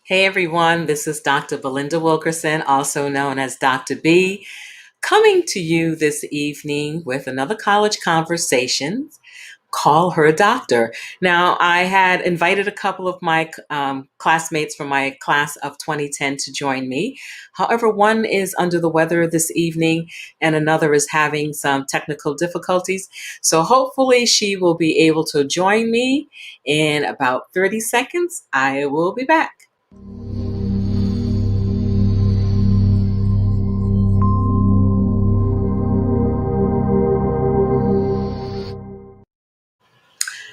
Hey everyone, this is Dr. Belinda Wilkerson, also known as Dr. B, coming to you this evening with another college conversation. Call her doctor. Now, I had invited a couple of my classmates from my class of 2010 to join me. However, one is under the weather this evening and another is having some technical difficulties. So hopefully she will be able to join me in about 30 seconds. I will be back.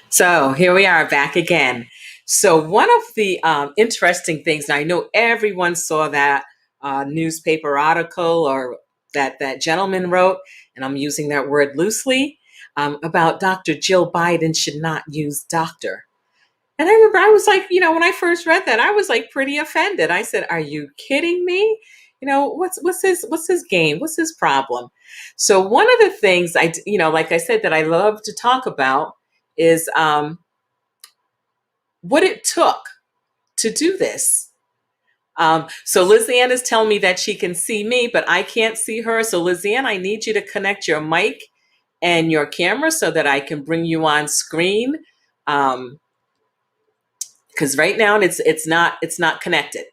So here we are back again. So one of the interesting things, and I know everyone saw that newspaper article or that gentleman wrote, and I'm using that word loosely, about Dr. Jill Biden should not use doctor. And I remember I was like, when I first read that, I was like pretty offended. I said, "Are you kidding me? What's his game? What's his problem?" So one of the things like I said, that I love to talk about is what it took to do this. So Liz Ann is telling me that she can see me, but I can't see her. So Liz Ann, I need you to connect your mic and your camera so that I can bring you on screen. Because right now it's not connected.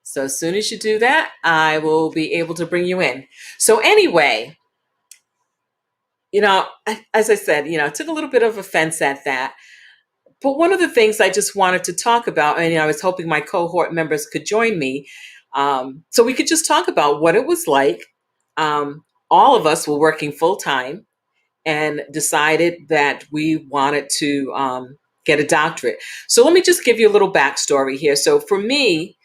So as soon as you do that, I will be able to bring you in. So anyway, as I said, I took a little bit of offense at that. But one of the things I just wanted to talk about, and I was hoping my cohort members could join me, so we could just talk about what it was like. All of us were working full time and decided that we wanted to get a doctorate. So let me just give you a little backstory here. So for me,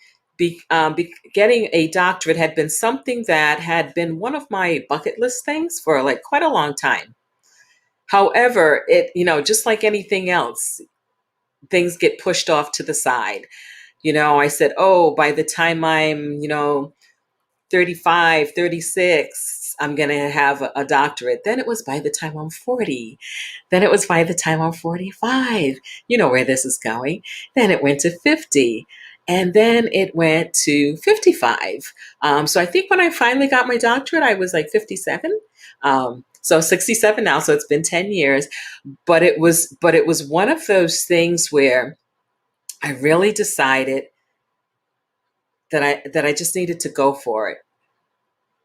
getting a doctorate had been something that had been one of my bucket list things for like quite a long time. However, just like anything else, things get pushed off to the side. I said, oh, by the time I'm, 35, 36, I'm going to have a doctorate. Then it was by the time I'm 40. Then it was by the time I'm 45. You know where this is going. Then it went to 50. And then it went to 55. So I think when I finally got my doctorate, I was like 57. So 67 now. So it's been 10 years. But it was one of those things where I really decided that I just needed to go for it.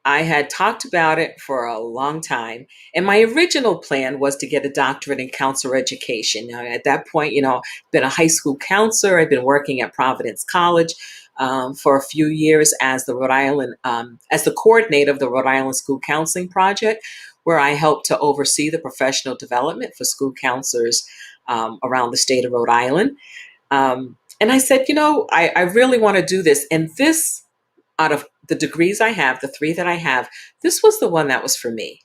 I had talked about it for a long time, and my original plan was to get a doctorate in counselor education. Now, at that point, been a high school counselor. I've been working at Providence College for a few years as the Rhode Island, as the coordinator of the Rhode Island School Counseling Project, where I help to oversee the professional development for school counselors around the state of Rhode Island. And I said, I really want to do this. And this, out of the degrees I have, the three that I have, this was the one that was for me.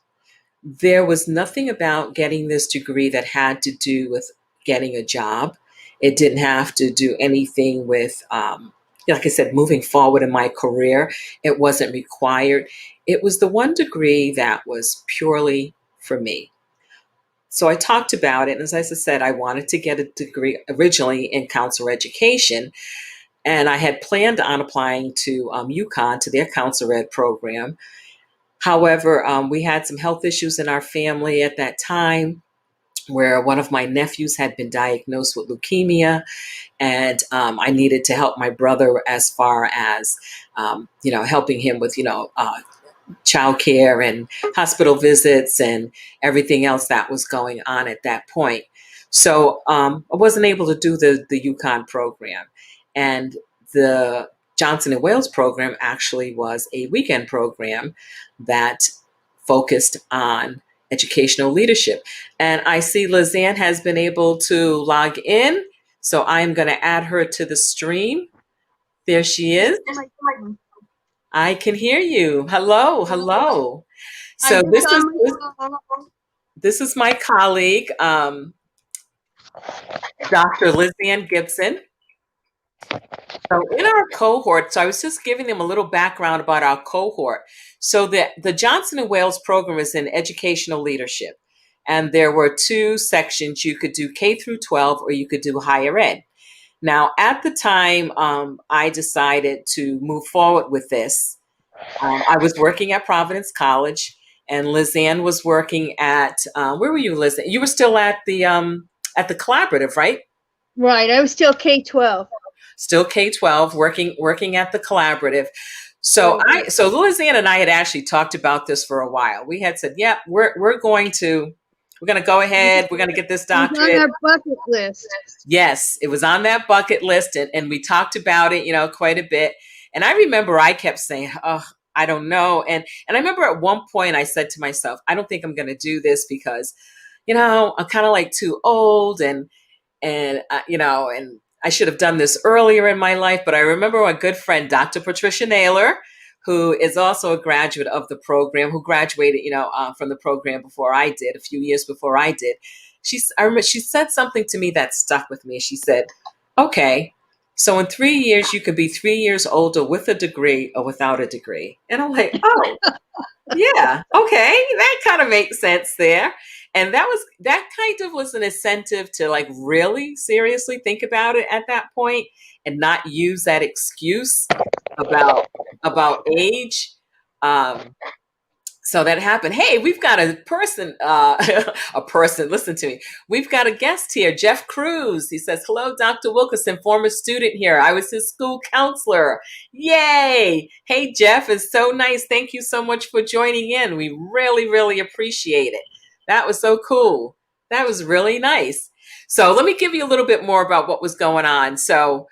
There was nothing about getting this degree that had to do with getting a job. It didn't have to do anything with, like I said, moving forward in my career. It wasn't required. It was the one degree that was purely for me. So I talked about it. And as I said, I wanted to get a degree originally in counselor education. And I had planned on applying to UConn, to their counselor ed program. However, we had some health issues in our family at that time where one of my nephews had been diagnosed with leukemia. And I needed to help my brother as far as, helping him with, childcare and hospital visits and everything else that was going on at that point. So I wasn't able to do the UConn program. And the Johnson and Wales program actually was a weekend program that focused on educational leadership. And I see Lizanne has been able to log in. So I'm going to add her to the stream. There she is. I can hear you. Hello, hello. So this is my colleague, Dr. Lizanne Gibson. So in our cohort, so I was just giving them a little background about our cohort. So the Johnson and Wales program is in educational leadership. and there were two sections. You could do K through 12 or you could do higher ed. Now, at the time, I decided to move forward with this. I was working at Providence College, and Lizanne was working at where were you, Lizanne? You were still at the collaborative, right? Right. I was still K-12. Still K-12, working at the collaborative. So Right. so Lizanne and I had actually talked about this for a while. We had said, yeah, we're going to go ahead. We're going to get this It was on doctorate. our bucket list. Yes, it was on that bucket list, and we talked about it, quite a bit. And I remember I kept saying, "Oh, I don't know." And I remember at one point I said to myself, "I don't think I'm going to do this because, I'm kind of like too old, and I should have done this earlier in my life." But I remember a good friend, Dr. Patricia Naylor, who is also a graduate of the program, who graduated, from the program before I did, a few years before I did. I remember she said something to me that stuck with me. She said, "Okay, so in 3 years you could be 3 years older with a degree or without a degree." And I'm like, "Oh, yeah, okay, that kind of makes sense there." And that kind of was an incentive to like really seriously think about it at that point and not use that excuse about age. Um, so that happened. Hey, we've got a person, a person, listen to me. We've got a guest here, Jeff Cruz. He says, "Hello, Dr. Wilkerson, former student here. I was his school counselor." Yay. Hey, Jeff, it's so nice. Thank you so much for joining in. We really, really appreciate it. That was so cool. That was really nice. So let me give you a little bit more about what was going on. So,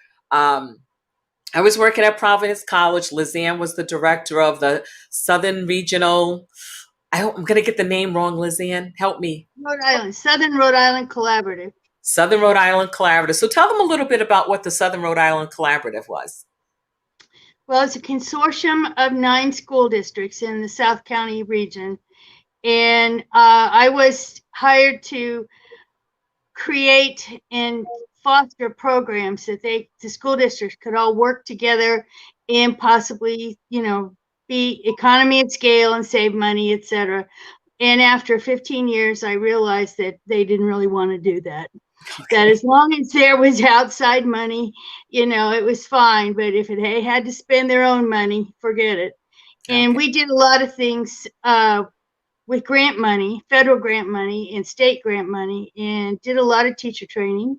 I was working at Providence College. Lizanne was the director of the Southern Regional. I hope I'm going to get the name wrong, Lizanne. Help me. Rhode Island, Southern Rhode Island Collaborative. Southern Rhode Island Collaborative. So tell them a little bit about what the Southern Rhode Island Collaborative was. Well, it's a consortium of 9 school districts in the South County region. And I was hired to create and foster programs that the school districts could all work together and possibly, be economy at scale and save money, et cetera. And after 15 years, I realized that they didn't really want to do that. Okay. That as long as there was outside money, it was fine. But if they had to spend their own money, forget it. And Okay. we did a lot of things with grant money, federal grant money and state grant money, and did a lot of teacher training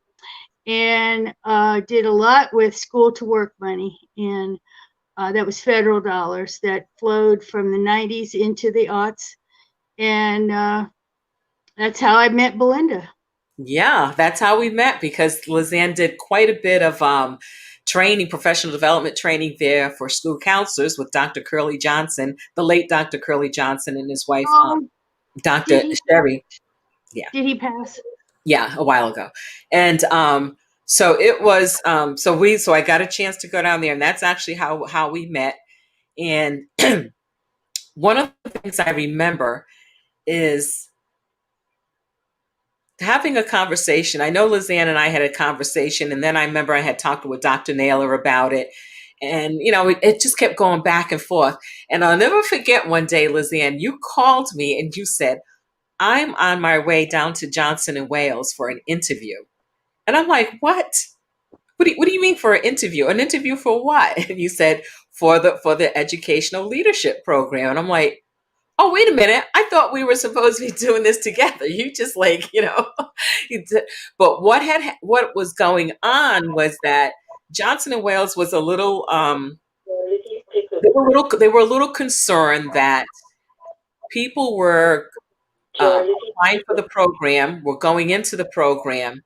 and did a lot with school to work money. And that was federal dollars that flowed from the 90s into the aughts. And that's how I met Belinda. Yeah, that's how we met because Lizanne did quite a bit of training, professional development training there for school counselors with Dr. Curley Johnson, the late Dr. Curley Johnson, and his wife, Oh, did Dr. he Sherry. Yeah. did he pass? Yeah, a while ago. And so it was so I got a chance to go down there, and that's actually how we met. And one of the things I remember is having a conversation. I know Lizanne and I had a conversation, and then I remember I had talked with Dr. Naylor about it. And, it just kept going back and forth. And I'll never forget one day, Lizanne, you called me and you said, "I'm on my way down to Johnson and Wales for an interview." And I'm like, "What? What do you mean for an interview? An interview for what?" And you said, for the educational leadership program. And I'm like, "Oh, wait a minute. I thought we were supposed to be doing this together." You just like, but what was going on was that Johnson and Wales was a little they were a little concerned that people were applying for the program, were going into the program,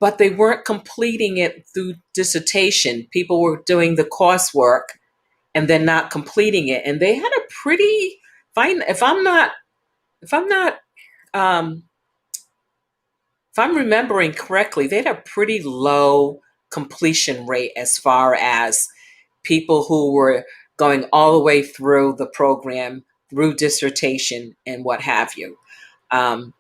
but they weren't completing it through dissertation. People were doing the coursework and then not completing it, and they had a pretty fine. If I'm not um, if I'm remembering correctly, they had a pretty low completion rate as far as people who were going all the way through the program, through dissertation and what have you. Um,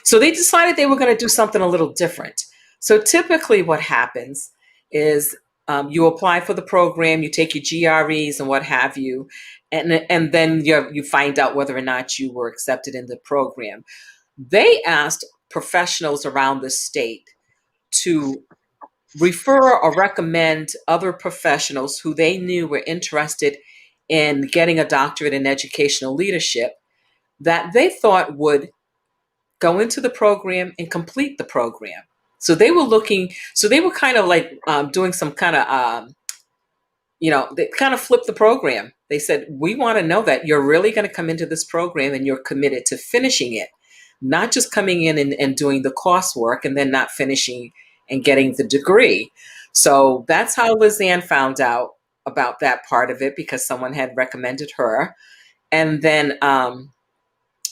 so they decided they were going to do something a little different. So typically, what happens is you apply for the program, you take your GREs and what have you, and then you find out whether or not you were accepted in the program. they asked professionals around the state to refer or recommend other professionals who they knew were interested in getting a doctorate in educational leadership that they thought would go into the program and complete the program. So they were looking, so they were kind of like doing some kind of, they kind of flipped the program. They said, we want to know that you're really going to come into this program and you're committed to finishing it, not just coming in and doing the coursework and then not finishing and getting the degree. So that's how Lizanne found out about that part of it, because someone had recommended her. And then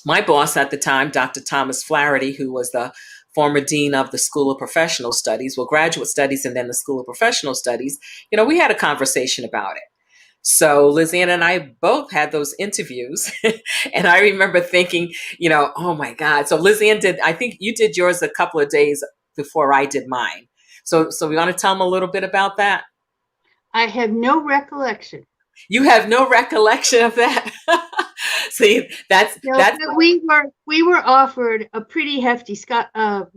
my boss at the time, Dr. Thomas Flaherty, who was the former dean of the School of Professional Studies, well, Graduate Studies and then the School of Professional Studies, we had a conversation about it. So Lizanne and I both had those interviews. And I remember thinking, oh my God. So Lizanne I think you did yours a couple of days before I did mine. So we want to tell them a little bit about that? I have no recollection. You have no recollection of that? See, No, that's but we were offered a pretty hefty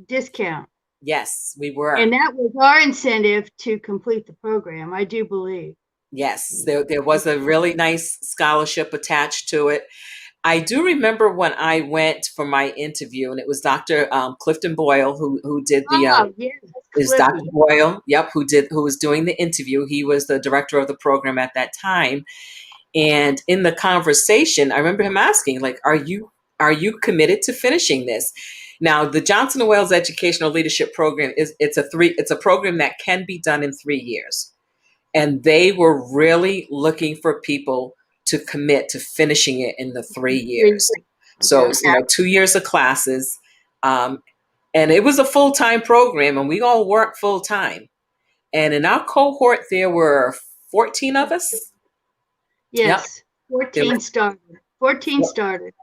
discount, yes, we were. and that was our incentive to complete the program. I do believe. Yes, there was a really nice scholarship attached to it. I do remember when I went for my interview, and it was Dr. Clifton Boyle who did the Oh yes, is Dr. Cliffy. Boyle, yep, who was doing the interview. He was the director of the program at that time. And in the conversation, I remember him asking, like, are you committed to finishing this? Now, the Johnson and Wales Educational Leadership Program it's a program that can be done in 3 years. And they were really looking for people to commit to finishing it in the 3 years. So, Yeah. 2 years of classes. Um, and it was a full-time program, and we all worked full-time. And in our cohort, there were 14 of us. Yep. Yes. There were 14 started. 14 started.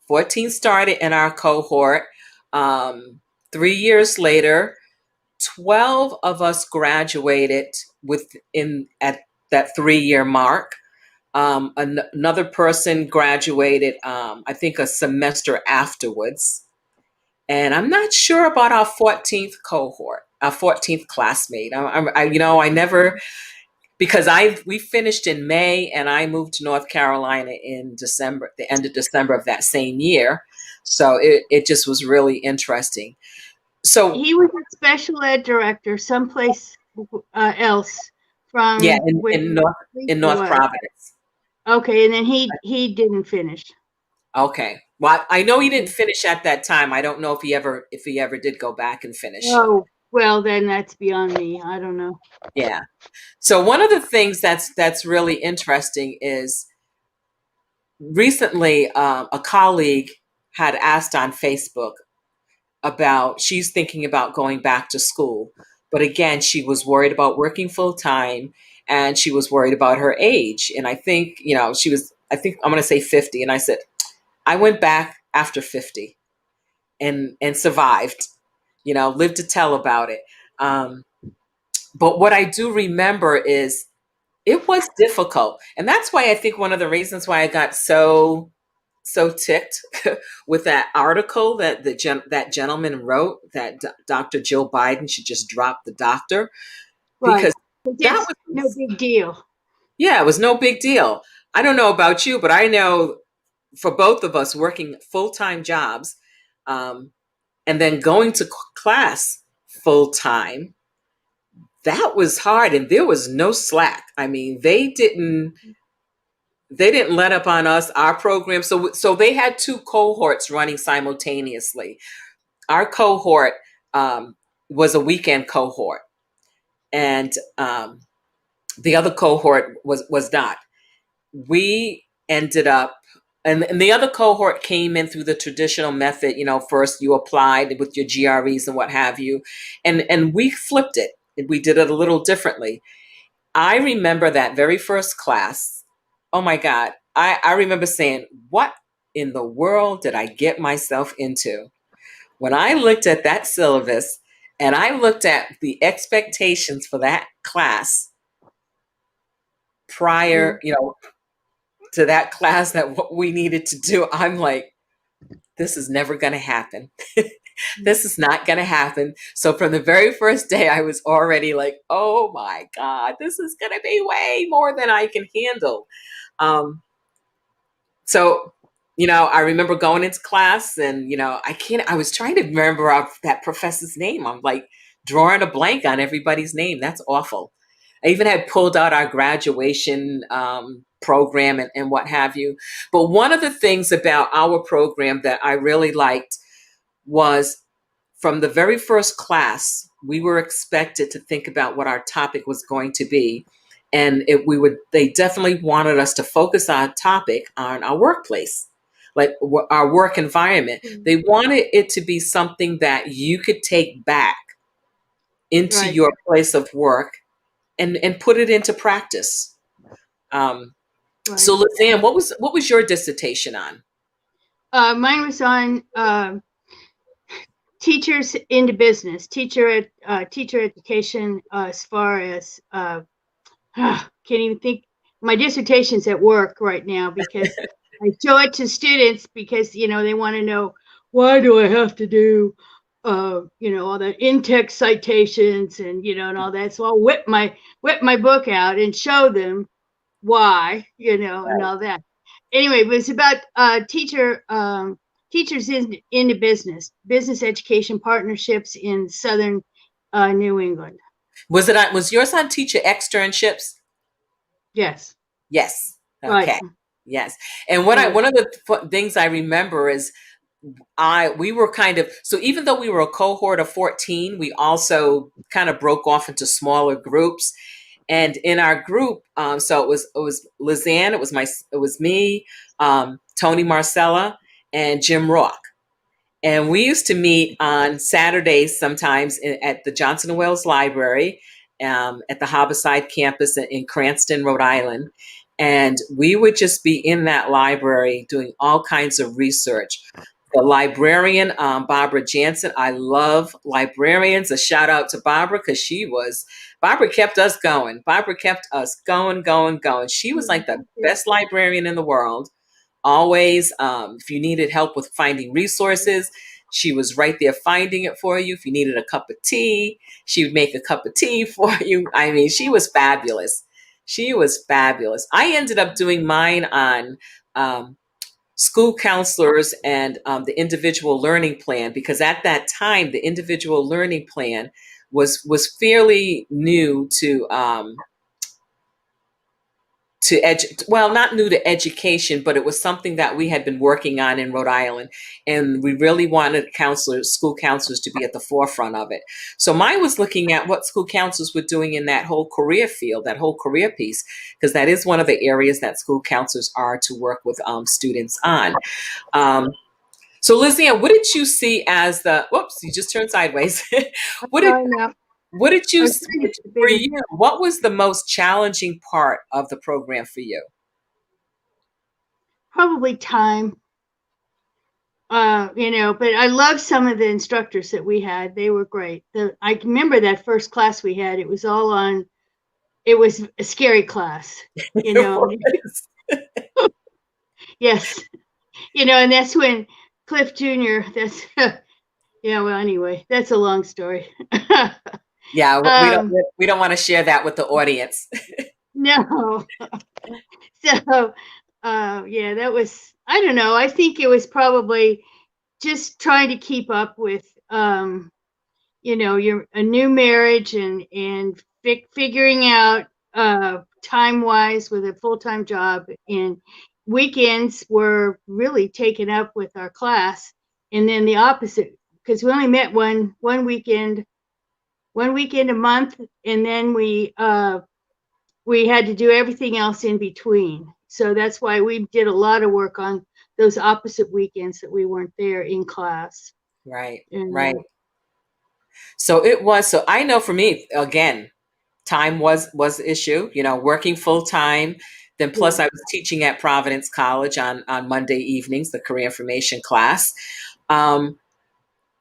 14 started in our cohort. Um, 3 years later, 12 of us graduated within at that 3 year mark. Another person graduated, I think, a semester afterwards. And I'm not sure about our 14th cohort, our 14th classmate. I never, because we finished in May and I moved to North Carolina in December, the end of December of that same year. So it just was really interesting. So He was a special ed director someplace else yeah, from in, where in North he in North was. Providence. Okay, and then he didn't finish. Okay. Well, I know he didn't finish at that time. I don't know if he ever did go back and finish. Oh, well, then that's beyond me. I don't know. Yeah. So one of the things that's really interesting is recently a colleague had asked on Facebook about she's thinking about going back to school, but again, she was worried about working full time and she was worried about her age. And I think she was. I think I'm going to say 50, and I said I went back after 50 and survived. Lived to tell about it. Um, but what I do remember is it was difficult, and that's why I think one of the reasons why I got so ticked with that article that that gentleman wrote that Dr. Jill Biden should just drop the doctor, Right. because that It's no was, big deal. yeah, it was no big deal. I don't know about you, but I know for both of us working full-time jobs, um, and then going to class full time, that was hard, and there was no slack. I mean, they didn't let up on us, our program. So they had two cohorts running simultaneously. Our cohort was a weekend cohort, and the other cohort was not. We ended up, and the other cohort came in through the traditional method. First you applied with your GREs and what have you, and we flipped it. We did it a little differently. I remember that very first class. Oh my God. I remember saying, what in the world did I get myself into? When I looked at that syllabus and I looked at the expectations for that class Yeah. prior, to that class, that what we needed to do, I'm like, this is never going to happen. This is not going to happen. So from the very first day, I was already like, oh my God, this is going to be way more than I can handle. Um, so, I remember going into class and, I was trying to remember that professor's name. I'm like drawing a blank on everybody's name. That's awful. I even had pulled out our graduation program and what have you. But one of the things about our program that I really liked was from the very first class, we were expected to think about what our topic was going to be. And they definitely wanted us to focus our topic on our workplace, like our work environment. They wanted it to be something that you could take back into Right, your place of work and put it into practice. Um, so, right. Lizanne, what was your dissertation on? Mine was on teachers into business, teacher education, as far as can't even think. My dissertation's at work right now because I show it to students because they want to know, why do I have to do all the in-text citations and all that. So I'll whip my book out and show them why, and all that. Anyway, it was about teachers into business education partnerships in southern New England. Was yours on teacher externships? Yes, Yes. right, Okay. Yes. And right. one of the things I remember is we were kind of, so even though we were a cohort of 14, we also kind of broke off into smaller groups. And in our group, so it was Lizanne, it was me, Tony Marcella, and Jim Rock. And we used to meet on Saturdays sometimes at the Johnson and Wales Library at the Harborside campus in Cranston, Rhode Island. And we would just be in that library doing all kinds of research. The librarian, Barbara Jansen, I love librarians. A shout out to Barbara because Barbara kept us going. Barbara kept us going, going, going. She was like the best librarian in the world. Always, if you needed help with finding resources, she was right there finding it for you. If you needed a cup of tea, she would make a cup of tea for you. I mean, she was fabulous. She was fabulous. I ended up doing mine on school counselors and the individual learning plan because at that time the individual learning plan was fairly new well, not new to education, but it was something that we had been working on in Rhode Island, and we really wanted school counselors, to be at the forefront of it. So mine was looking at what school counselors were doing in that whole career field, that whole career piece, because that is one of the areas that school counselors are to work with students on. Um, so, Lizzie, what did you see as the? Whoops, you just turned sideways. what did Sorry now. what did I you was trying to get for bigger. you? What was the most challenging part of the program for you? Probably time. But I love some of the instructors that we had. They were great. I remember that first class we had. It was a scary class, you It know. was. Yes, and that's when Cliff Jr. That's yeah. Well, anyway, that's a long story. Yeah, we don't um, we don't want to share that with the audience. no. So, yeah, that was. I don't know. I think it was probably just trying to keep up with you're a new marriage and figuring out time wise with a full-time job, and weekends were really taken up with our class, and then the opposite, because we only met one weekend a month, and then we had to do everything else in between. So that's why we did a lot of work on those opposite weekends that we weren't there in class. Right, right. And So I know for me, again, time was the issue, working full time. Then plus yeah, I was teaching at Providence College on Monday evenings, the career information class. Um,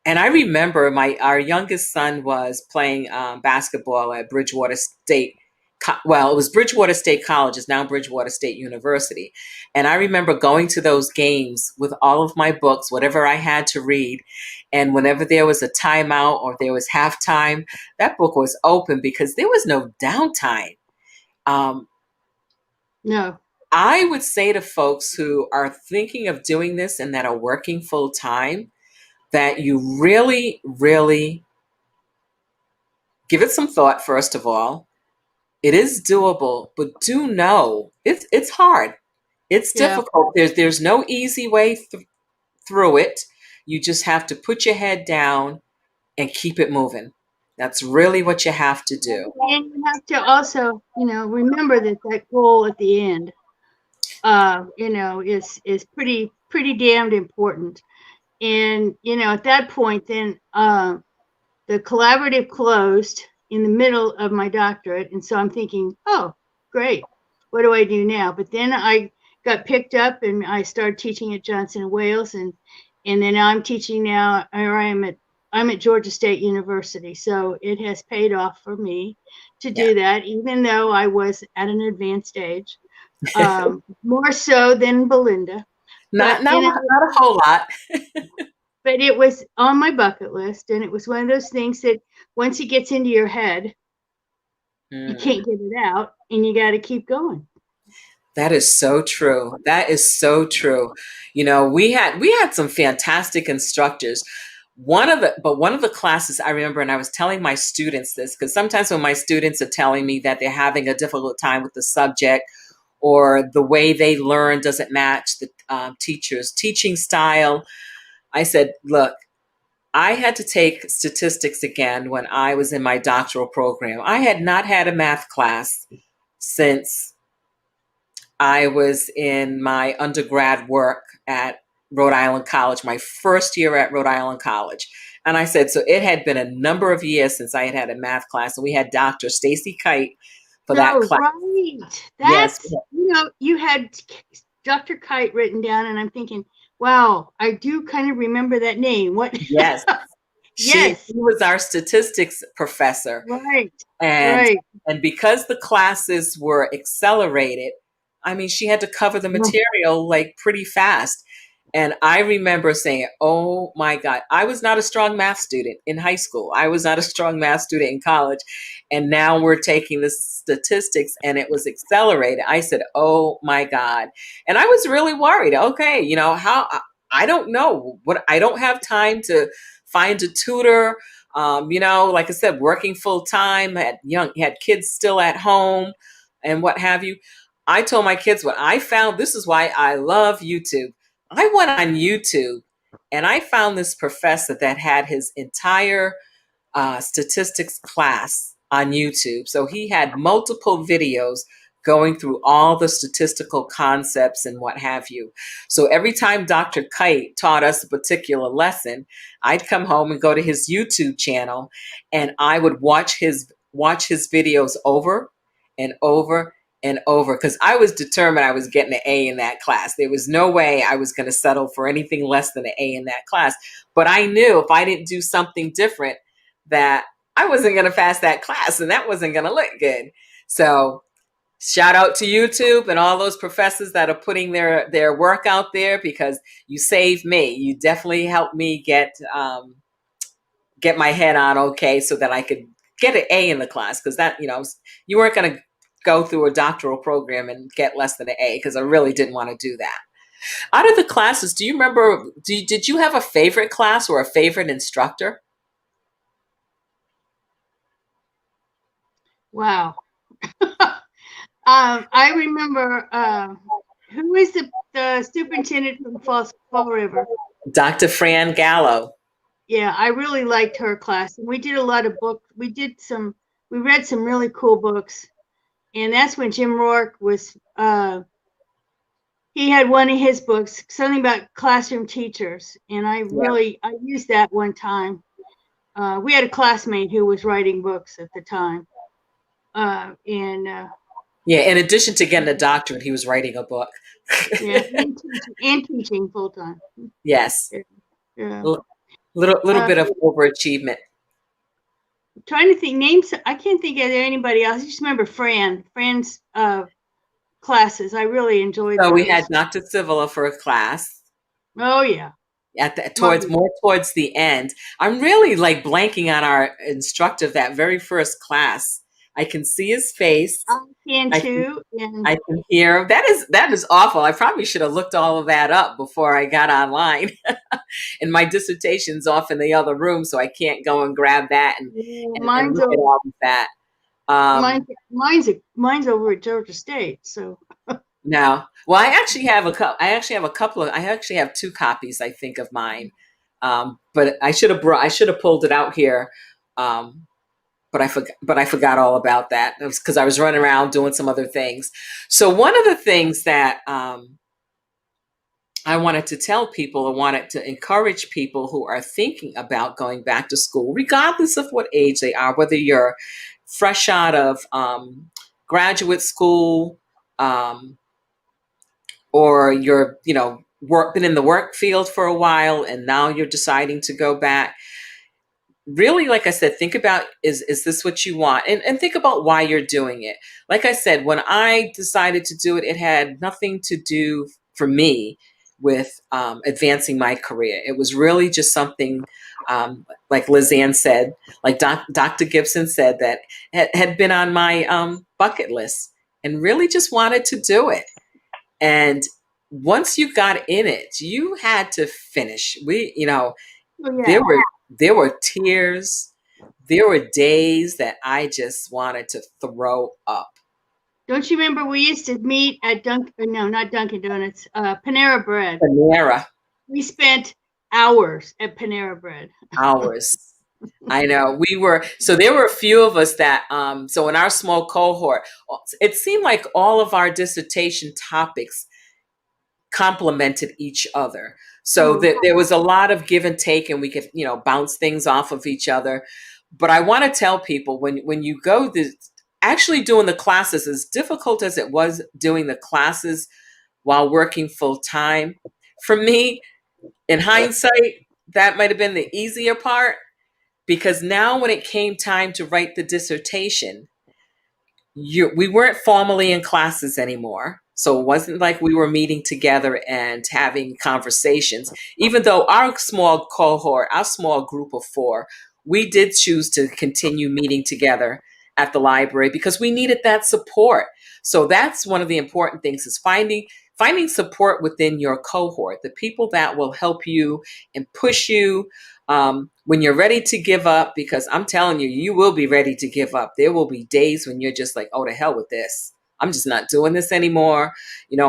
and I remember our youngest son was playing basketball at Bridgewater State well, it was Bridgewater State College, it's now Bridgewater State University. And I remember going to those games with all of my books, whatever I had to read. And whenever there was a timeout or there was halftime, that book was open because there was no downtime. Um, No. I would say to folks who are thinking of doing this and that are working full time that you really, really give it some thought, first of all. It is doable, but do know it's hard. It's Yeah. difficult. There's no easy way through it. You just have to put your head down and keep it moving. That's really what you have to do. And you have to also, remember that that goal at the end, is pretty damned important. And at that point, then the collaborative closed in the middle of my doctorate, and so I'm thinking, oh, great, what do I do now? But then I got picked up, and I started teaching at Johnson and Wales, and then I'm teaching now, or I'm at Georgia State University, so it has paid off for me to Yeah. do that, even though I was at an advanced age, more so than Belinda. not, But not not a whole lot. but it was on my bucket list, and it was one of those things that once it gets into your head, you Mm. can't get it out, and you got to keep going. That is so true. That is so true. We had some fantastic instructors. One of the classes I remember, and I was telling my students this because sometimes when my students are telling me that they're having a difficult time with the subject or the way they learn doesn't match the teacher's teaching style, I said, "Look, I had to take statistics again when I was in my doctoral program. I had not had a math class since I was in my undergrad work at Rhode Island College, my first year at Rhode Island College. And I said, so it had been a number of years since I had had a math class, and we had Dr. Stacy Kite for that No, class. right. Yes, That's, you had Dr. Kite written down, and I'm thinking, wow, I do kind of remember that name. What? yes. She Yes, was our statistics professor. right, And right. and because the classes were accelerated, I mean, she had to cover the material like pretty fast. And I remember saying, "Oh my God, I was not a strong math student in high school. I was not a strong math student in college. And now we're taking the statistics and it was accelerated." I said, "Oh my God." And I was really worried. Okay, how I don't know what I don't have time to find a tutor. Like I said, working full time, had kids still at home and what have you. I told my kids what I found. This is why I love YouTube. I went on YouTube and I found this professor that had his entire statistics class on YouTube. So he had multiple videos going through all the statistical concepts and what have you. So every time Dr. Kite taught us a particular lesson, I'd come home and go to his YouTube channel and I would watch his videos over and over and over because I was determined I was getting an A in that class. There was no way I was going to settle for anything less than an A in that class. But I knew if I didn't do something different, that I wasn't going to pass that class and that wasn't going to look good. So shout out to YouTube and all those professors that are putting their work out there because you saved me. You definitely helped me get my head on okay so that I could get an A in the class because that you weren't going to go through a doctoral program and get less than an A because I really didn't want to do that. Out of the classes, do you remember? Did you have a favorite class or a favorite instructor? Wow. I remember, who is the superintendent from Fall River? Dr. Fran Gallo. Yeah, I really liked her class, and we did a lot of books. We read some really cool books, and that's when Jim Rourke was. He had one of his books, something about classroom teachers, and I used that one time. We had a classmate who was writing books at the time, and Yeah, in addition to getting a doctorate, he was writing a book. yeah, and teaching full time. Yes. Yeah. Little Uh, bit of overachievement. trying to think names. I can't think of anybody else. I just remember Fran's classes. I really enjoyed So we had those. Dr. Civila for a class Oh yeah, at towards marvelous. more towards the end. I'm really like blanking on our instructor of that very first class. I can see his face. I can I can too. And I can hear. That is awful. I probably should have looked all of that up before I got online. And my dissertation's off in the other room, so I can't go and grab that and mine's look at over. all of that. Um, Mine's over at Georgia State. So no, well, I actually have a couple. I actually have a couple of. I actually have two copies, I think, of mine. But I should have pulled it out here. Um, but I forgot all about that. It was because I was running around doing some other things. So one of the things that I wanted to tell people, I wanted to encourage people who are thinking about going back to school, regardless of what age they are, whether you're fresh out of graduate school, um, or you're, been in the work field for a while and now you're deciding to go back. Really, like I said, think about, is this what you want? And think about why you're doing it. Like I said, when I decided to do it, it had nothing to do for me with advancing my career. It was really just something, like Lizanne said, like Dr. Gibson said, that had been on my bucket list and really just wanted to do it. And once you got in it, you had to finish. oh There yeah. were there were tears. There were days that I just wanted to throw up. Don't you remember we used to meet at No, not Dunkin' Donuts. Panera Bread. Panera We spent hours at Panera Bread. hours. I know so there were a few of us that, so in our small cohort, it seemed like all of our dissertation topics complemented each other. So Oh, there was a lot of give and take, and we could, bounce things off of each other. But I want to tell people, when you go actually doing the classes, as difficult as it was doing the classes while working full time, for me, in hindsight, that might have been the easier part, because now when it came time to write the dissertation, we weren't formally in classes anymore. So it wasn't like we were meeting together and having conversations. Even though our small cohort, our small group of four, we did choose to continue meeting together at the library because we needed that support. So that's one of the important things, is finding support within your cohort, the people that will help you and push you when you're ready to give up, because I'm telling you, you will be ready to give up. There will be days when you're just like, oh, to hell with this. I'm just not doing this anymore.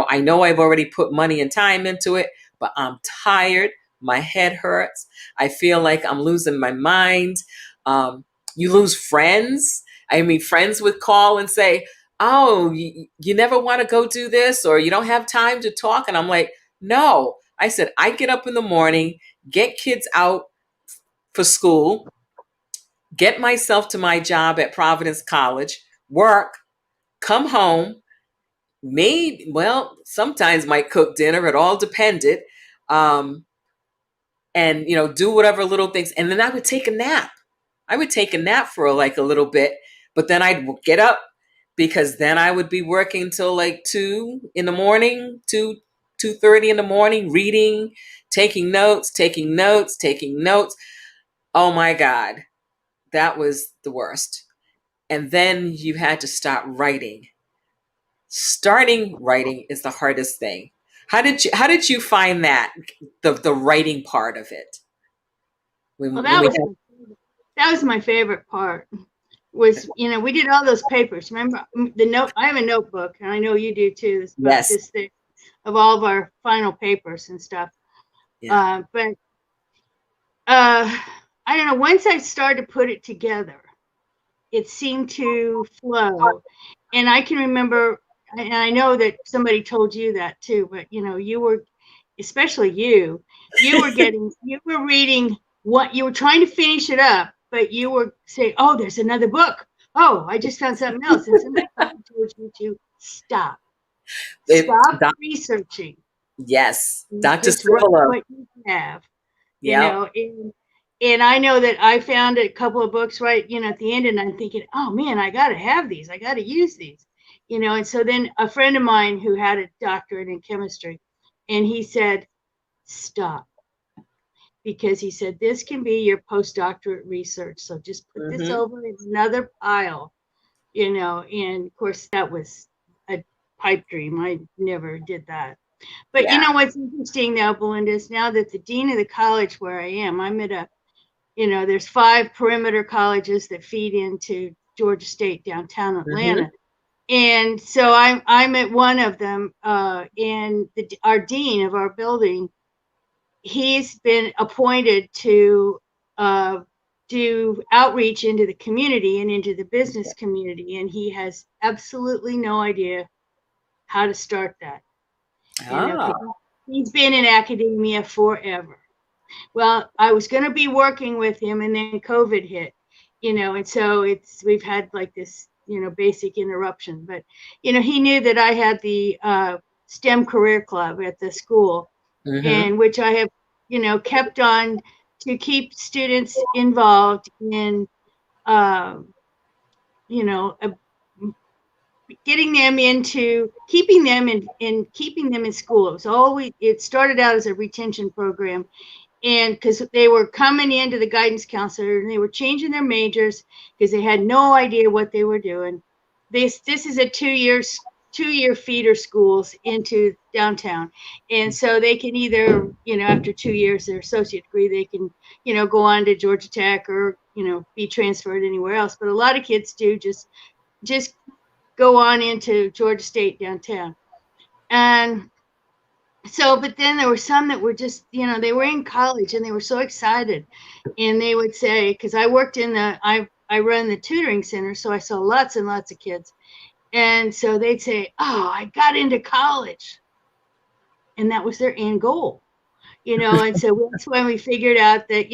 I know I've already put money and time into it, but I'm tired. My head hurts. I feel like I'm losing my mind. You lose friends. I mean, friends would call and say, oh, you never want to go do this, or you don't have time to talk. And I'm like, no. I said, I get up in the morning, get kids out for school, get myself to my job at Providence College, work, come home, sometimes might cook dinner, it all depended. Um, and do whatever little things. And then I would take a nap. I would take a nap for like a little bit, but then I'd get up, because then I would be working till like 2 in the morning, 2:30 in the morning, reading, taking notes, taking notes, taking notes. Oh my God. That was the worst. And then you had to start writing. Starting writing is the hardest thing. How did you find the writing part of it? well, When we had that was my favorite part. Was we did all those papers. Remember the note? I have a notebook, and I know you do too. It's about Yes, this thick of all of our final papers and stuff. yeah. But uh, I don't know. Once I started to put it together, it seemed to flow. And I can remember, and I know that somebody told you that too, but you were, especially you were reading what you were trying to finish it up, but you were saying, oh, there's another book. Oh, I just found something else. And somebody probably told you to stop, It, stop doc, researching. yes, Dr. Just write Civilo. what you have, Yep. and and I know that I found a couple of books right, at the end, and I'm thinking, oh man, I got to have these. I got to use these, And so then a friend of mine who had a doctorate in chemistry, and he said, stop, because he said this can be your postdoctorate research. So just put this Mm-hmm. over in another pile, And of course, that was a pipe dream. I never did that. But Yeah. what's interesting now, Belinda, is now that the dean of the college where I am, I'm at there's 5 perimeter colleges that feed into Georgia State downtown Mm-hmm. Atlanta. And so I'm at one of them, and our dean of our building, he's been appointed to uh, do outreach into the community and into the business community, and he has absolutely no idea how to start that. Oh. Because he's been in academia forever. Well, I was going to be working with him, and then COVID hit, and so we've had like this, basic interruption. But he knew that I had the STEM career club at the school, Mm-hmm. and which I have, kept on to keep students involved in, uh, you know, uh, getting them into keeping them in keeping them in school. It started out as a retention program, and because they were coming into the guidance counselor and they were changing their majors because they had no idea what they were doing. This is a 2-year feeder schools into downtown, and so they can either, after 2 years their associate degree, they can, go on to Georgia Tech, or be transferred anywhere else. But a lot of kids do just go on into Georgia State downtown. And so, but then there were some that were just, they were in college and they were so excited. And they would say, because I run the tutoring center, so I saw lots and lots of kids. And so they'd say, oh, I got into college. And that was their end goal, And so that's when we figured out that,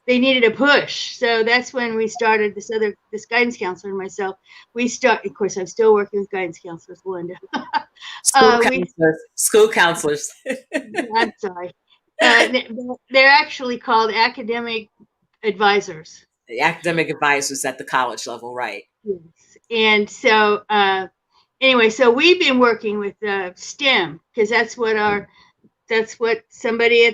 they needed a push. So that's when we started this guidance counselor and myself. Of course, I'm still working with guidance counselors, Linda. School We counselors. School counselors. I'm sorry. Uh, they're actually called academic advisors. The academic advisors at the college level, right? Yes. And so, anyway, so we've been working with STEM, because that's what somebody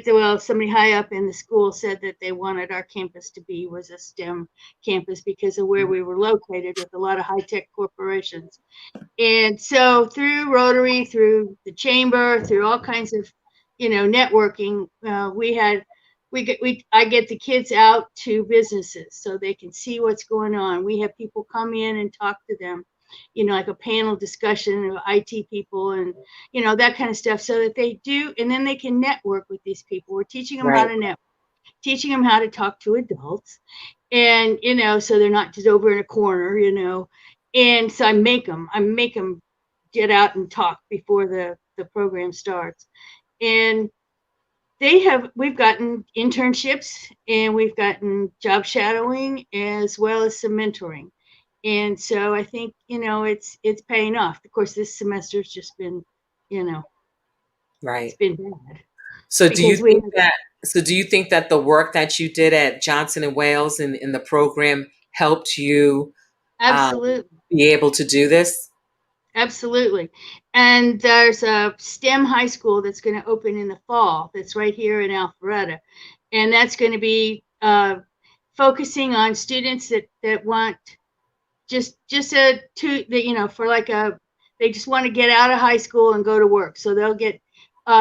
high up in the school said that they wanted our campus to be, was a STEM campus, because of where we were located with a lot of high tech corporations. And so through Rotary, through the chamber, through all kinds of, networking, I get the kids out to businesses so they can see what's going on. We have people come in and talk to them, like a panel discussion of IT people and, that kind of stuff, so that they do, and then they can network with these people. We're teaching them how Right. to network, teaching them how to talk to adults, and so they're not just over in a corner, and so I make them get out and talk before the program starts. And we've gotten internships, and we've gotten job shadowing, as well as some mentoring. And so I think, it's paying off. Of course, this semester's just been, it's Right. been bad, So do you because we think have. that the work that you did at Johnson and Wales in the program helped you Absolutely. be able to do this? Absolutely. And there's a STEM high school that's going to open in the fall, that's right here in Alpharetta. And that's going to be focusing on students that want just a two that for like they just want to get out of high school and go to work. So they'll get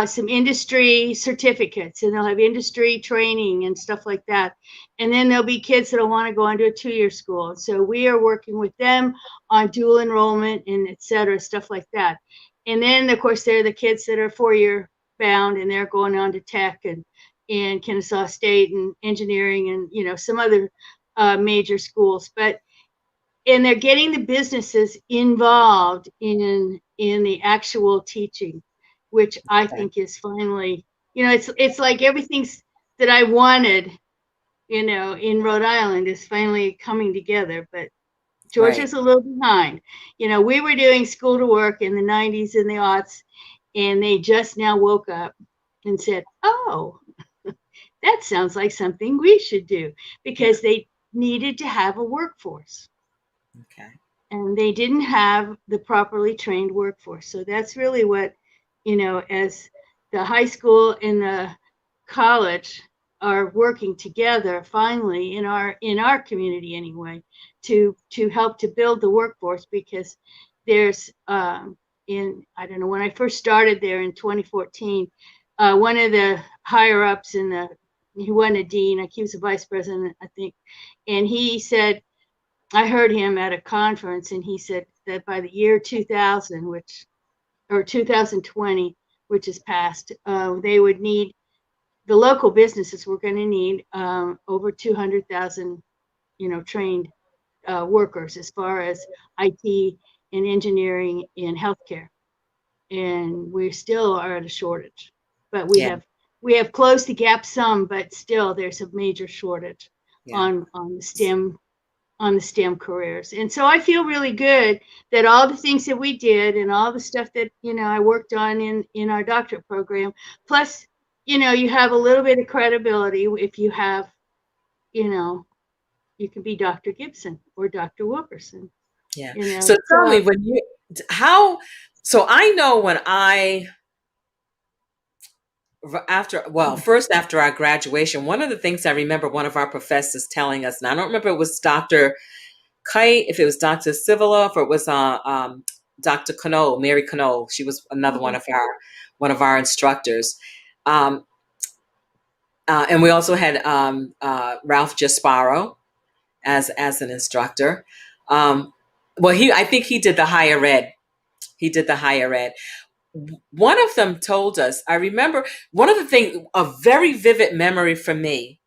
some industry certificates, and they'll have industry training and stuff like that. And then there'll be kids that'll want to go on to a 2-year school. So we are working with them on dual enrollment and et cetera, stuff like that. And then of course there are the kids that are 4-year bound, and they're going on to tech and Kennesaw State and engineering, and some other major schools. And they're getting the businesses involved in the actual teaching, which I Okay. think is finally, it's like everything's that I wanted, in Rhode Island, is finally coming together. But Right. Georgia's a little behind. We were doing school to work in the 90s and the aughts, and they just now woke up and said, oh, that sounds like something we should do, Yeah. because they needed to have a workforce Okay. and they didn't have the properly trained workforce. So that's really what, as the high school and the college are working together finally in our community anyway, to help to build the workforce, because there's in I don't know, when I first started there in 2014, one of the higher ups in the he wasn't a dean, like he was a vice president, I think, and he said, I heard him at a conference, and he said that by the year 2000, or 2020, which is past, they would need, the local businesses were going to need over 200,000, trained workers, as far as IT and engineering and healthcare. And we still are at a shortage, but we Yeah. have we have closed the gap some, but still there's a major shortage Yeah. on the STEM careers. And so I feel really good that all the things that we did and all the stuff that, I worked on in our doctorate program, plus, you have a little bit of credibility if you have, you know, you can be Dr. Gibson or Dr. Wilkerson, Yeah. So tell me So when you how so I know when I after well first after our graduation, one of the things I remember one of our professors telling us, and I don't remember if it was Dr. Kite, if it was Dr. Civila, if it was Dr. Cano, Mary Cano. She was another Mhm. one of our instructors. Um, and we also had Ralph Jasparo as an instructor. Um, well, he I think he did the higher ed. He did the higher ed. One of them told us. I remember one of the things. A very vivid memory for me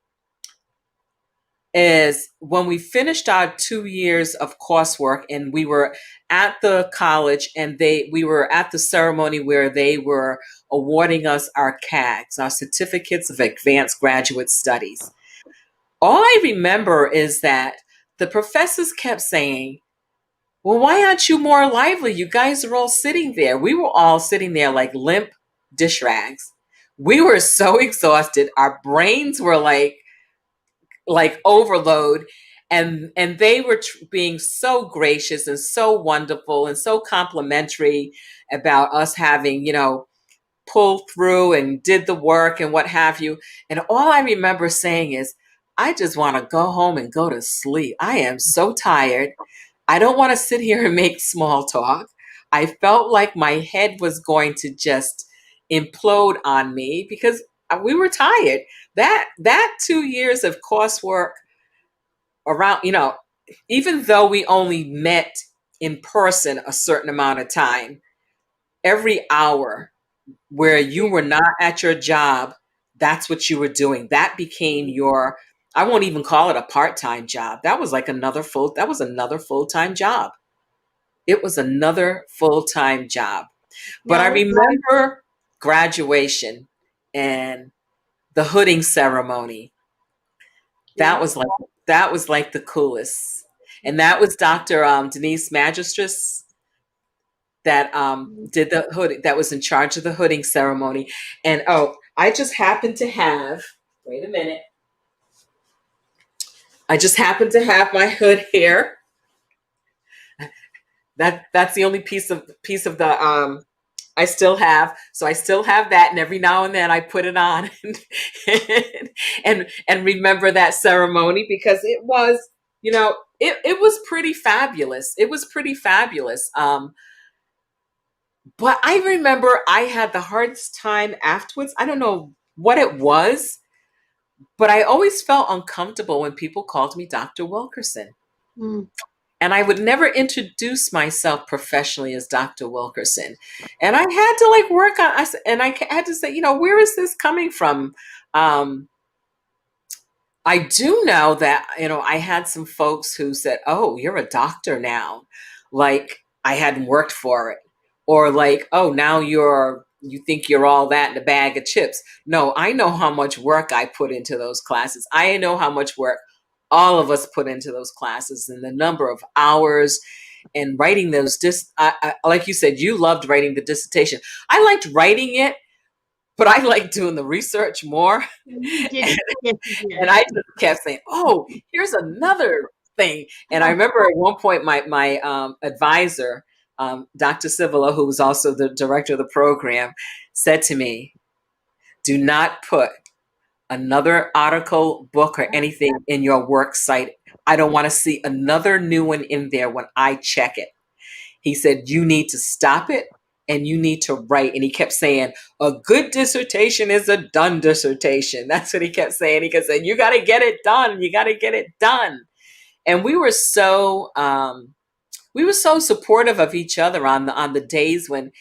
is when we finished our 2 years of coursework, and we were at the college, and we were at the ceremony where they were awarding us our CAGs, our certificates of advanced graduate studies. All I remember is that the professors kept saying, well, why aren't you more lively? You guys are all sitting there. We were all sitting there like limp dish rags. We were so exhausted. Our brains were like overload, and they were being so gracious and so wonderful and so complimentary about us having, pulled through and did the work and what have you. And all I remember saying is, I just want to go home and go to sleep. I am so tired. I don't want to sit here and make small talk. I felt like my head was going to just implode on me because we were tired. That 2 years of coursework around, even though we only met in person a certain amount of time, every hour where you Yeah. were not at your job, that's what you were doing. That became your, I won't even call it a part-time job. That was another full-time job. It was another full-time job. But I Now, remember graduation and the hooding ceremony. That yeah. was like that was like the coolest. And that was Dr. Denise Magistris that did the hood, that was in charge of the hooding ceremony. And oh, I just happened to have, wait a minute, I just happened to have my hood here. That's the only piece of the I still have. So I still have that, and every now and then I put it on and remember that ceremony, because it was, it was pretty fabulous. It was pretty fabulous. But I remember I had the hardest time afterwards. I don't know what it was, but I always felt uncomfortable when people called me Dr. Wilkerson. Mm. And I would never introduce myself professionally as Dr. Wilkerson. And I had to like work on, and I had to say, where is this coming from? Um, I do know that, I had some folks who said, oh, you're a doctor now. Like I hadn't worked for it. Or like, oh, now you think you're all that in a bag of chips. No, I know how much work I put into those classes. I know how much work all of us put into those classes, and the number of hours and writing those like you said, you loved writing the dissertation. I liked writing it, but I like doing the research more. You did. Yes, you And did. I just kept saying, "Oh, here's another thing." And I remember at one point, my advisor, Dr. Civila, who was also the director of the program, said to me, "Do not put another article, book, or anything in your work site. I don't want to see another new one in there when I check it." He said, "You need to stop it and you need to write." And he kept saying, "A good dissertation is a done dissertation." That's what he kept saying. He kept saying, "You got to get it done. You got to get it done." And we were so supportive of each other on the days when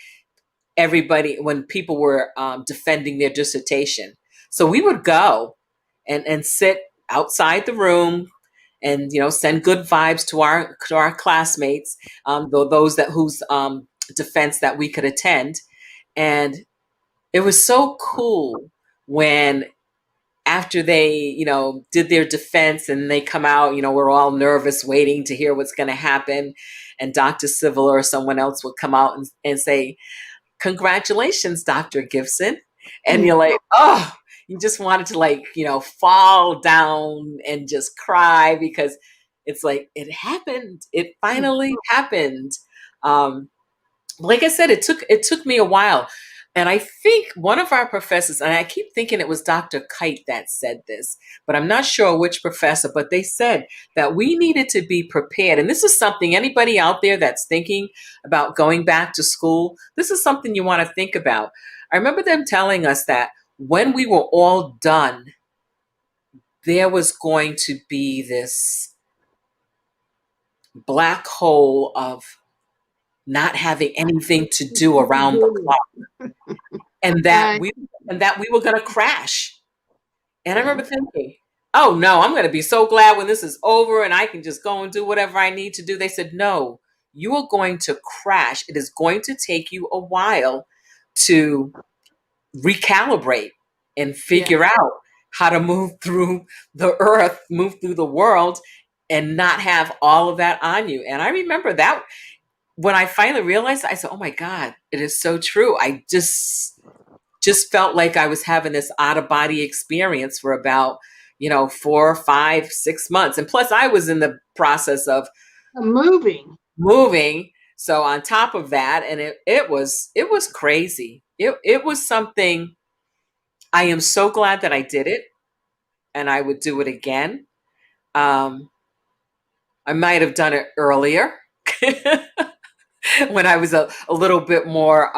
people were defending their dissertation. So we would go and sit outside the room and send good vibes to our classmates, those that whose defense that we could attend. And it was so cool when after they did their defense and they come out, we're all nervous waiting to hear what's going to happen, and Dr. Civil or someone else would come out and say, "Congratulations, Dr. Gibson." And you're like, oh, you just wanted to fall down and just cry because it's like it happened. It finally happened. Um, like I said, it took me a while. And I think one of our professors, and I keep thinking it was Dr. Kite that said this, but I'm not sure which professor, but they said that we needed to be prepared. And this is something anybody out there that's thinking about going back to school, this is something you want to think about. I remember them telling us that when we were all done, there was going to be this black hole of not having anything to do around the clock, and that Right. we were going to crash. And I Yeah. remember thinking, "Oh no, I'm going to be so glad when this is over and I can just go and do whatever I need to do." They said, "No, you are going to crash. It is going to take you a while to recalibrate and Yeah. figure out how to move through the earth, move through the world, and not have all of that on you." And I remember that when I finally realized, I said, "Oh my God, it is so true." I just felt like I was having this out of body experience for about 4, 5, 6 months, and plus I was in the process of Moving. moving. So on top of that, and it was crazy. It was something. I am so glad that I did it, and I would do it again. Um, I might have done it earlier when I was a little bit more.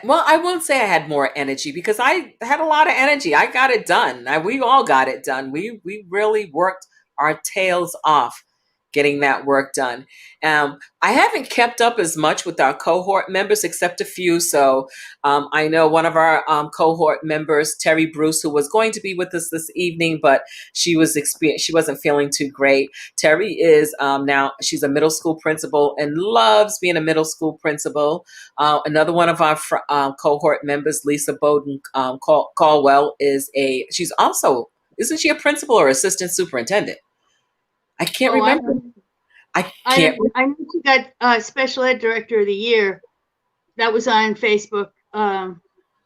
Well, I won't say I had more energy because I had a lot of energy. I got it done. We all got it done. We really worked our tails off getting that work done. I haven't kept up as much with our cohort members, except a few. So I know one of our cohort members, Terry Bruce, who was going to be with us this evening, but she wasn't feeling too great. Terry is now she's a middle school principal and loves being a middle school principal. Another one of our cohort members, Lisa Bowden Caldwell, she's also, isn't she a principal or assistant superintendent? I can't Oh, I remember. know. I I can't. know. I know she got special ed director of the year. That was on Facebook,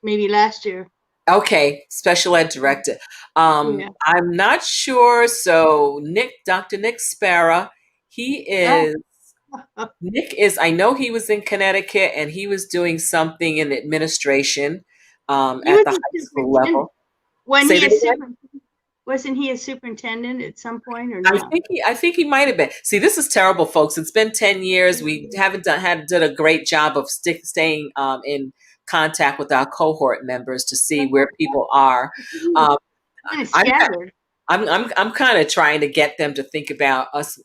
maybe last year. Okay, special ed director. Yeah. I'm not sure. So Dr. Nick Sparrow, he Oh, is. Nick is. I know he was in Connecticut and he was doing something in administration he at was the a high school superintendent. level. When Say he that is again. super, wasn't he a superintendent at some point or I not? think I think he might have been. See, this is terrible, folks. It's been 10 years. We haven't done a great job of staying in contact with our cohort members to see where people are. Um, Kind of I'm scattered. I'm kind of trying to get them to think about us,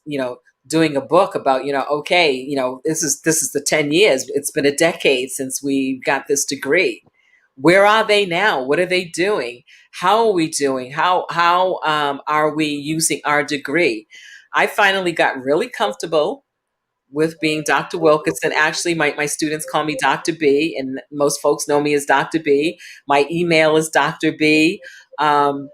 doing a book about, okay, this is the 10 years. It's been a decade since we got this degree. Where are they now? What are they doing? How are we doing? How are we using our degree? I finally got really comfortable with being Dr. Wilkinson. Actually, my students call me Dr. B, and most folks know me as Dr. B. My email is Dr. B. Um,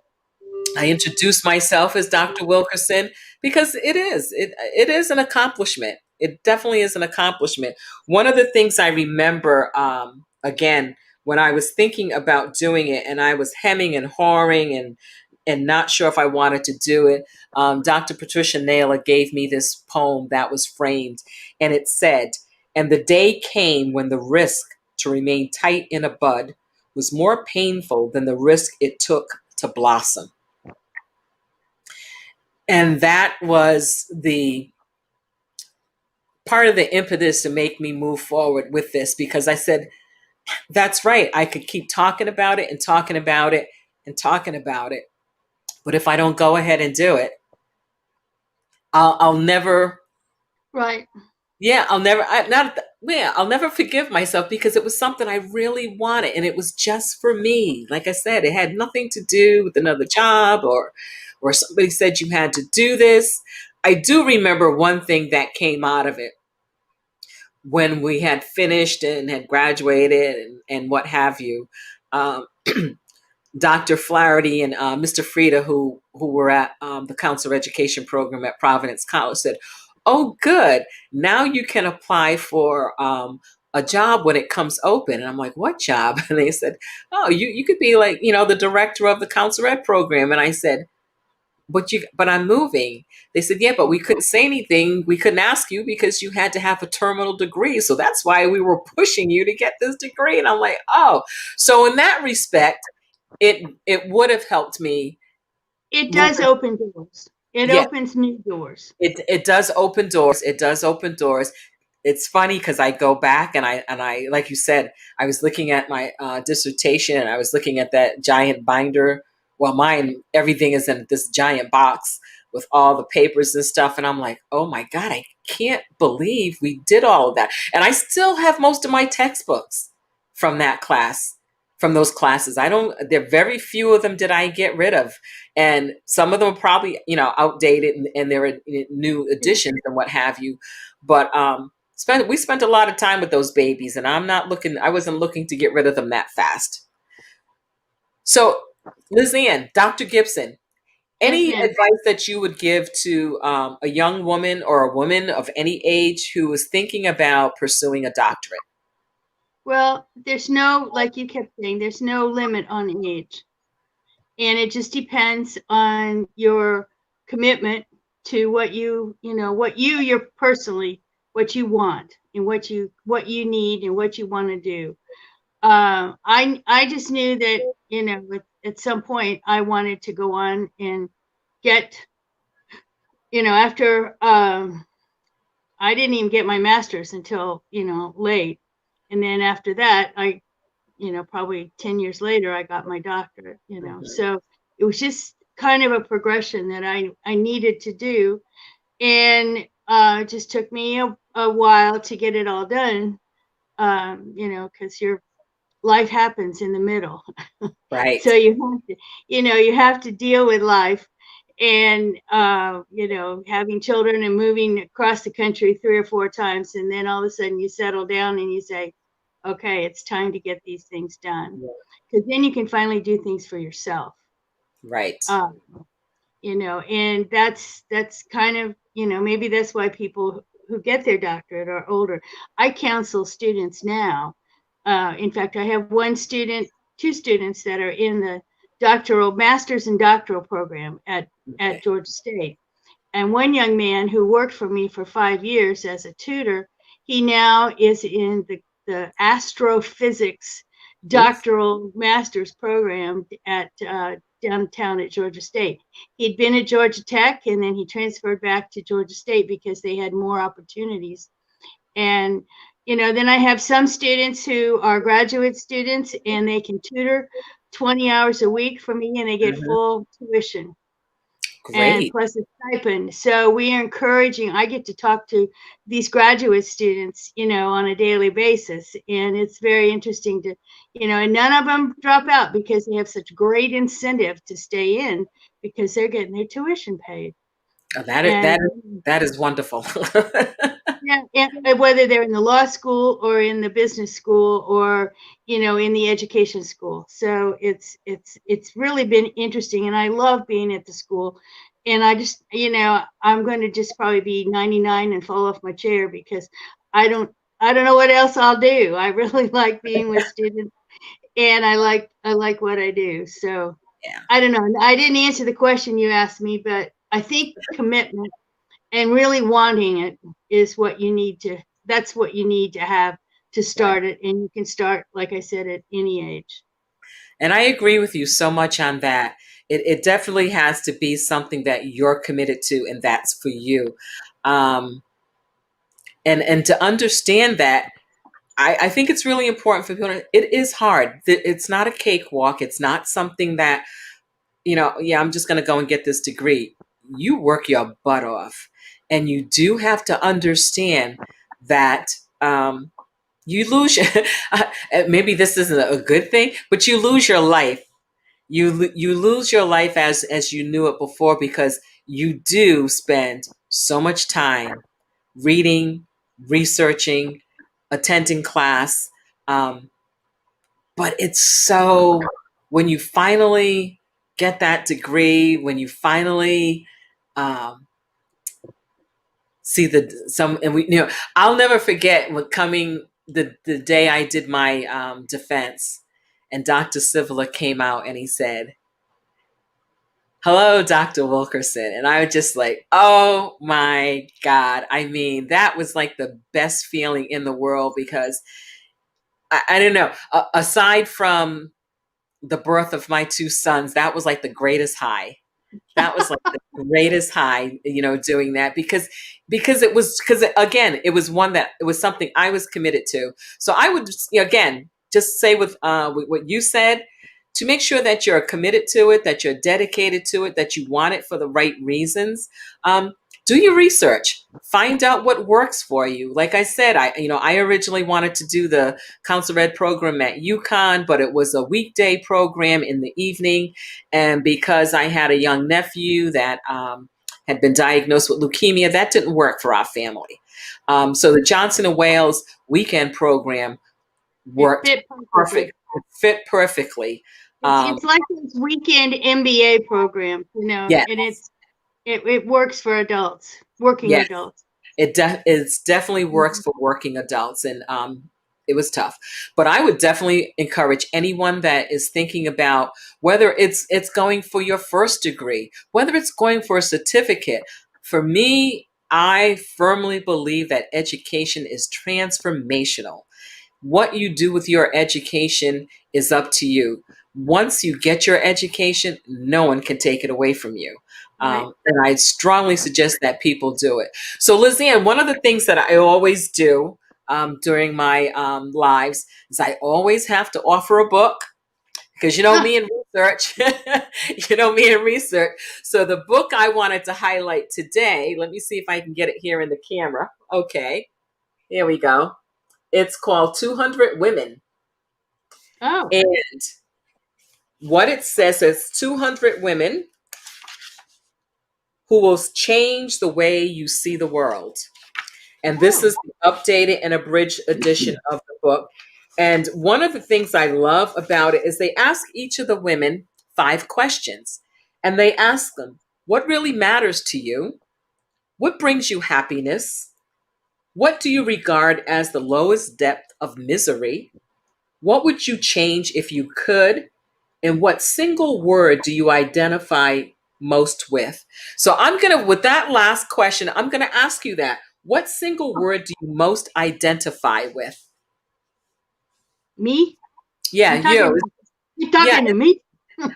I introduce myself as Dr. Wilkerson because it is an accomplishment. It definitely is an accomplishment. One of the things I remember again, when I was thinking about doing it and I was hemming and hawing and not sure if I wanted to do it, Dr. Patricia Naylor gave me this poem that was framed, and it said, "And the day came when the risk to remain tight in a bud was more painful than the risk it took to blossom." And that was the part of the impetus to make me move forward with this, because I said, that's right. I could keep talking about it and talking about it and talking about it. But if I don't go ahead and do it, I'll never, Right. yeah, I'll never, not, yeah, I'll never forgive myself, because it was something I really wanted and it was just for me. Like I said, it had nothing to do with another job or somebody said you had to do this. I do remember one thing that came out of it when we had finished and had graduated and what have you. Um, Dr. Flaherty and Mr. Frieda, who were at the counselor education program at Providence College, said, "Oh, good. Now you can apply for a job when it comes open." And I'm like, "What job?" And they said, "Oh, you could be like, the director of the counselor ed program." And I said, but I'm moving. They said, "Yeah, but we couldn't say anything. We couldn't ask you because you had to have a terminal degree. So that's why we were pushing you to get this degree." And I'm like, "Oh." So in that respect, it would have helped me It does moving. open doors. It Yeah, opens new doors. it does open doors. It does open doors. It's funny because I go back and I like you said, I was looking at my dissertation and I was looking at that giant binder. Well, mine, everything is in this giant box with all the papers and stuff, and I'm like, oh my god, I can't believe we did all of that, and I still have most of my textbooks from that class, from those classes. I don't. There are very few of them did I get rid of, and some of them are probably outdated, and there are new additions and what have you, but we spent a lot of time with those babies, and I wasn't looking to get rid of them that fast. So, Lizanne, Dr. Gibson, Yes, any ma'am. advice that you would give to a young woman or a woman of any age who is thinking about pursuing a doctorate? Well, there's no, like you kept saying, there's no limit on age. And it just depends on your commitment to you're personally, what you want and what you need and what you want to do. I just knew that, at some point I wanted to go on and get, after, I didn't even get my master's until, late. And then after that, probably 10 years later, I got my doctorate, Mhm. so it was just kind of a progression that I needed to do. And it just took me a while to get it all done, because your life happens in the middle. Right. So you have to deal with life, and having children and moving across the country 3 or 4 times, and then all of a sudden you settle down and you say, okay, it's time to get these things done, Yeah. because then you can finally do things for yourself. Right. uh, and that's kind of, maybe that's why people who get their doctorate are older. I counsel students now. In fact, I have two students that are in the master's and doctoral program at Okay. Georgia State. And one young man who worked for me for 5 years as a tutor, he now is in the astrophysics Oof. doctoral master's program at downtown at Georgia State. He'd been at Georgia Tech, and then he transferred back to Georgia State because they had more opportunities. And then I have some students who are graduate students, and they can tutor 20 hours a week for me, and they get Mhm. full tuition and Great. plus a stipend. So we are encouraging, I get to talk to these graduate students, on a daily basis. And it's very interesting to, and none of them drop out because they have such great incentive to stay in, because they're getting their tuition paid. Oh, And that is wonderful. yeah, and whether they're in the law school or in the business school, or in the education school. So it's really been interesting, and I love being at the school. And I just, I'm going to just probably be 99 and fall off my chair, because I don't I don't know what else I'll do. I really like being with students, and I like what I do. So Yeah, I don't know. I didn't answer the question you asked me, but I think commitment and really wanting it is what you need to. That's what you need to have to right. start it, and you can start, like I said, at any age. And I agree with you so much on that. It definitely has to be something that you're committed to, and that's for you. Um, and to understand that, I think it's really important for people. It is hard. It's not a cakewalk. It's not something that, yeah, I'm just going to go and get this degree. You work your butt off, and you do have to understand that you lose. Maybe this isn't a good thing, but you lose your life. You lose your life as you knew it before, because you do spend so much time reading, researching, attending class. Um, but it's so, when you finally get that degree, when you finally um, see and I'll never forget when coming the day I did my defense, and Dr. Civila came out and he said, "Hello, Dr. Wilkerson." And I was just like, oh my God. I mean, that was like the best feeling in the world, because I don't know, aside from the birth of my two sons, that was like the greatest high. That was like the greatest high, doing that, because again, it was something I was committed to. So I would, again, just say with what you said, to make sure that you're committed to it, that you're dedicated to it, that you want it for the right reasons. Um, do your research. Find out what works for you. Like I said, I originally wanted to do the counselor ed program at UConn, but it was a weekday program in the evening. And because I had a young nephew that had been diagnosed with leukemia, that didn't work for our family. So the Johnson and Wales weekend program It worked fit perfect. perfectly. It fit perfectly. It's Um, it's like those weekend MBA programs, yeah, and it works for adults, working yeah. adults. It's definitely works Mhm. for working adults, and it was tough. But I would definitely encourage anyone that is thinking about whether it's going for your first degree, whether it's going for a certificate. For me, I firmly believe that education is transformational. What you do with your education is up to you. Once you get your education, no one can take it away from you. Right. And I strongly suggest that people do it. So, Lizanne, one of the things that I always do during my lives is I always have to offer a book, because me in research. Me in research. So, the book I wanted to highlight today, let me see if I can get it here in the camera. Okay, here we go. It's called 200 Women. Oh, And what it says is 200 women who will change the way you see the world. And this oh, is the updated and abridged edition of the book. And one of the things I love about it is they ask each of the women 5 questions. And they ask them, what really matters to you? What brings you happiness? What do you regard as the lowest depth of misery? What would you change if you could? And what single word do you identify most with? So with that last question, I'm going to ask you that. What single word do you most identify with? me? Yeah, You you. talking? You Yeah, talking to me?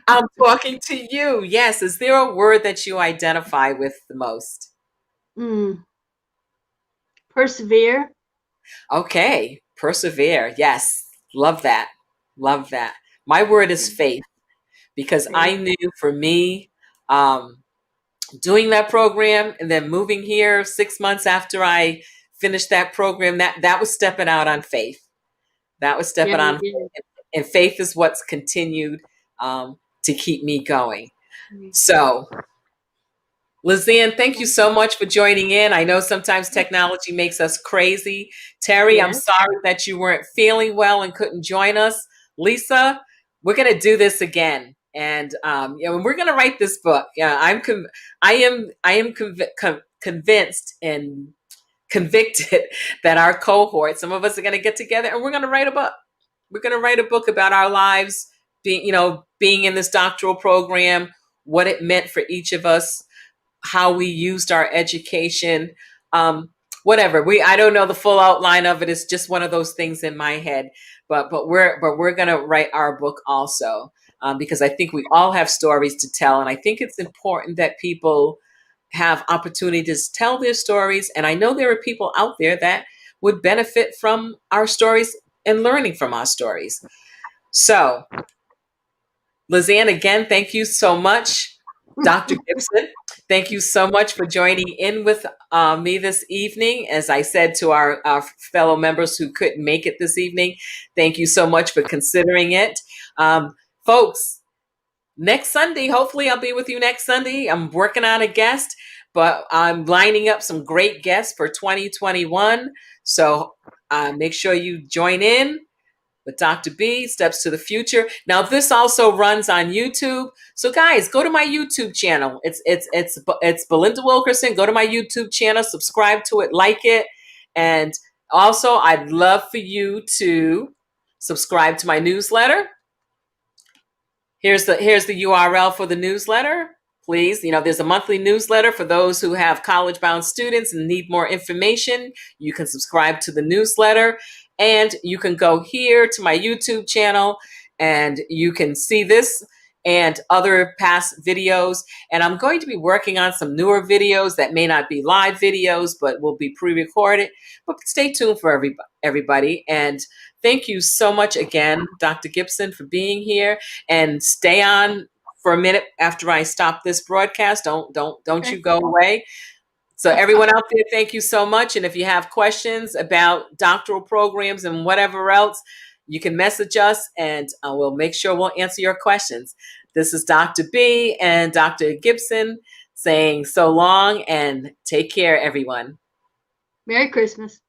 I'm talking to you. Yes. Is there a word that you identify with the most? Mm, persevere. Okay. Persevere. Yes. Love that. Love that. My word is faith, because I Faith. knew for me, um, doing that program and then moving here 6 months after I finished that program, that was stepping out on faith. That was Yeah, stepping you on did. faith. And faith is what's continued to keep me going. So, Lizanne, thank you so much for joining in. I know sometimes technology makes us crazy. Terry, I'm Yes. sorry that you weren't feeling well and couldn't join us. Lisa, we're going to do this again, and we're going to write this book. Yeah, I am convinced, and convicted that our cohort, some of us are going to get together and we're going to write a book. We're going to write a book about our lives being in this doctoral program, what it meant for each of us, how we used our education, whatever. I don't know the full outline of it. It's just one of those things in my head. But we're gonna write our book also, because I think we all have stories to tell, and I think it's important that people have opportunities to tell their stories. And I know there are people out there that would benefit from our stories and learning from our stories. So, Lizanne, again, thank you so much. Dr. Gibson, thank you so much for joining in with me this evening. As I said to our fellow members who couldn't make it this evening, thank you so much for considering it. Folks, next Sunday, hopefully I'll be with you next Sunday. I'm working on a guest, but I'm lining up some great guests for 2021. So make sure you join in with Dr. B, Steps to the Future. Now, this also runs on YouTube. So, guys, go to my YouTube channel. It's Belinda Wilkerson. Go to my YouTube channel, subscribe to it, like it. And also, I'd love for you to subscribe to my newsletter. Here's the URL for the newsletter. Please, there's a monthly newsletter for those who have college-bound students and need more information. You can subscribe to the newsletter, and you can go here to my YouTube channel, and you can see this and other past videos. And I'm going to be working on some newer videos that may not be live videos, but will be pre-recorded. But stay tuned for everybody. And thank you so much again, Dr. Gibson, for being here. And stay on for a minute after I stop this broadcast. Don't you go away. So everyone out there, thank you so much. And if you have questions about doctoral programs and whatever else, you can message us and we'll make sure we'll answer your questions. This is Dr. B and Dr. Gibson saying so long and take care, everyone. Merry Christmas.